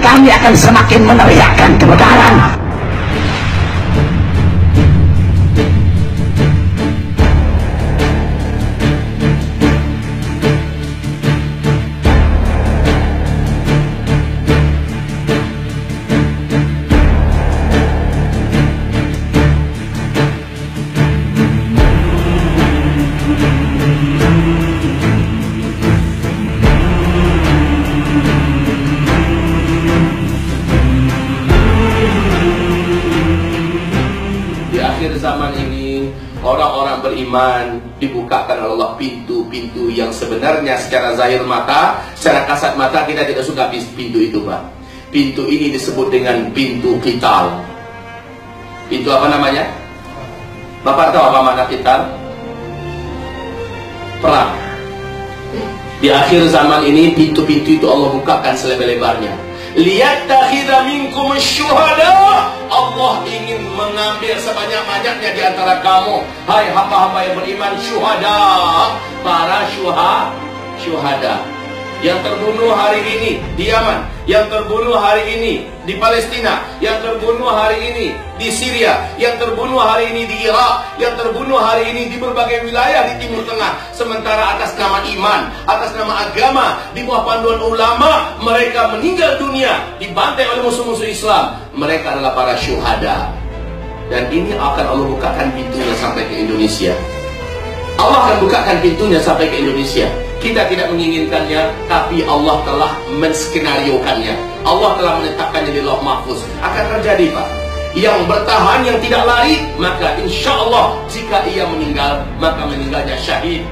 kami akan semakin meneriakkan kebenaran. Zaman ini orang-orang beriman dibukakan oleh Allah pintu-pintu yang sebenarnya secara zahir mata, secara kasat mata kita tidak suka pintu itu, Pak. Pintu ini disebut dengan pintu qital. Pintu apa namanya? Bapak tahu apa makna qital? Perang. Di akhir zaman ini pintu-pintu itu Allah bukakan selebar-lebarnya. Liyattakhidha minkum syuhada. Allah ingin mengambil sebanyak-banyaknya di antara kamu, hai hamba-hamba yang beriman, syuhada, para syuhada yang terbunuh hari ini di Yaman, yang terbunuh hari ini di Palestina, yang terbunuh hari ini di Syria, yang terbunuh hari ini di Irak, yang terbunuh hari ini di berbagai wilayah di Timur Tengah. Sementara atas nama iman, atas nama agama, di bawah panduan ulama, mereka meninggal dunia, dibantai oleh musuh-musuh Islam. Mereka adalah para syuhada. Dan ini akan Allah bukakan pintunya sampai ke Indonesia. Allah akan bukakan pintunya sampai ke Indonesia. Kita tidak menginginkannya, tapi Allah telah menskenariokannya. Allah telah menetapkannya di Lauh Mahfuz. Akan terjadi, Pak. Yang bertahan, yang tidak lari, maka insya Allah jika ia meninggal, maka meninggalnya syahid.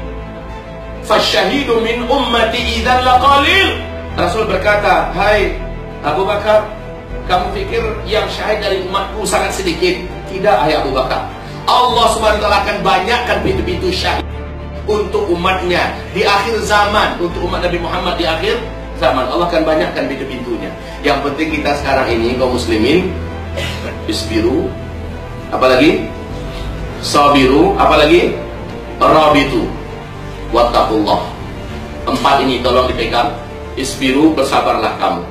Fasyahidu min ummati idzan laqalil. Rasul berkata, hai Abu Bakar, kamu pikir yang syahid dari umatku sangat sedikit? Tidak, hai Abu Bakar. Allah Subhanahu wa taala akan banyakkan pintu-pintu syahid untuk umatnya di akhir zaman, untuk umat Nabi Muhammad di akhir zaman. Allah akan banyakkan pintu-pintunya. Yang penting kita sekarang ini kaum muslimin, isbiru, apalagi sabiru, apalagi rabitu, wattaqullah. 4 ini tolong dipegang. Isbiru, bersabarlah kamu.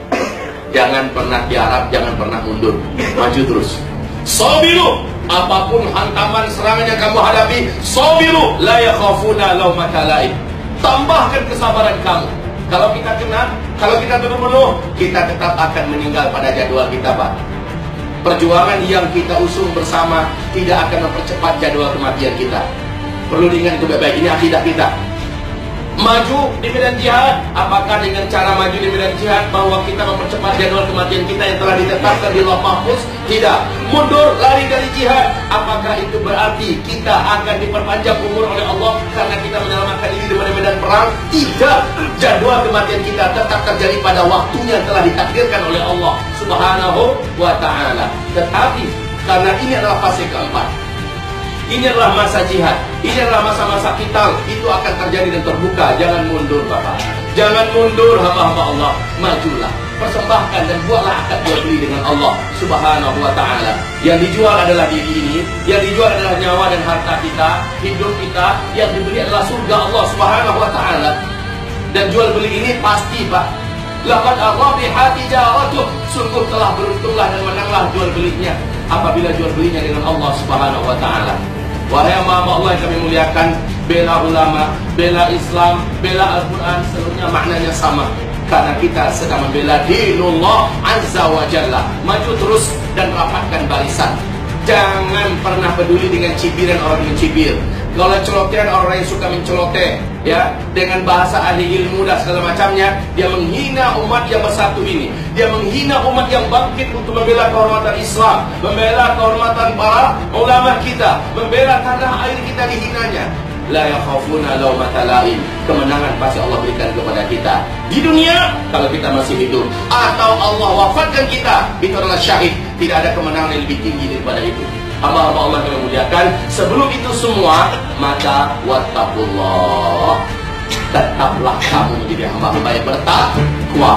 Jangan pernah tiarap, jangan pernah mundur, maju terus. Sabiru, apapun hantaman serangan yang kamu hadapi, sabiru, la yakhafuna laumata laim. Tambahkan kesabaran kamu. Kalau kita kena, kalau kita terbunuh, kita tetap akan meninggal pada jadwal kita, Pak. Perjuangan yang kita usung bersama tidak akan mempercepat jadwal kematian kita. Perlu diingat itu baik-baik, ini akidah kita. Maju di medan jihad, apakah dengan cara maju di medan jihad bahwa kita mempercepat jadwal kematian kita yang telah ditetapkan di Lauh Mahfuz? Tidak. Mundur, lari dari jihad, apakah itu berarti kita akan diperpanjang umur oleh Allah karena kita menyelamatkan diri dari medan perang? Tidak. Jadwal kematian kita tetap terjadi pada waktunya yang telah ditakdirkan oleh Allah Subhanahu wa ta'ala. Tetapi karena ini adalah fase keempat, ini adalah masa jihad, ini adalah masa-masa qital, itu akan terjadi dan terbuka. Jangan mundur, Bapak. Jangan mundur, hamba-hamba Allah. Majulah, persembahkan dan buatlah akad jual beli dengan Allah Subhanahu wa ta'ala. Yang dijual adalah diri ini, yang dijual adalah nyawa dan harta kita, hidup kita. Yang dibeli adalah surga Allah Subhanahu wa ta'ala. Dan jual beli ini pasti, Pak. Laqad rabihat tijaratuh, sungguh telah beruntunglah dan menanglah jual belinya apabila jual belinya dengan Allah Subhanahu wa ta'ala. Wahai hamba Allah yang kami muliakan, bela ulama, bela Islam, bela Al-Quran, seluruhnya maknanya sama. Karena kita sedang membela dinullah azza wa jalla. Maju terus dan rapatkan barisan. Jangan pernah peduli dengan cibiran orang yang cibir. Kalau celotehan orang yang suka menceloteh, ya, dengan bahasa ahli ilmu dan segala macamnya, dia menghina umat yang bersatu ini. Dia menghina umat yang bangkit untuk membela kehormatan Islam, membela kehormatan para ulama kita, membela tanah air kita dihinanya. La yakhafuna laumata laim. Kemenangan pasti Allah berikan kepada kita di dunia kalau kita masih hidup, atau Allah wafatkan kita, itu adalah syahid. Tidak ada kemenangan yang lebih tinggi daripada itu. Hamba-hamba Allah yang memuliakan, sebelum itu semua, maka wattaqullah, tetaplah kamu menjadi hamba-hamba yang bertakwa.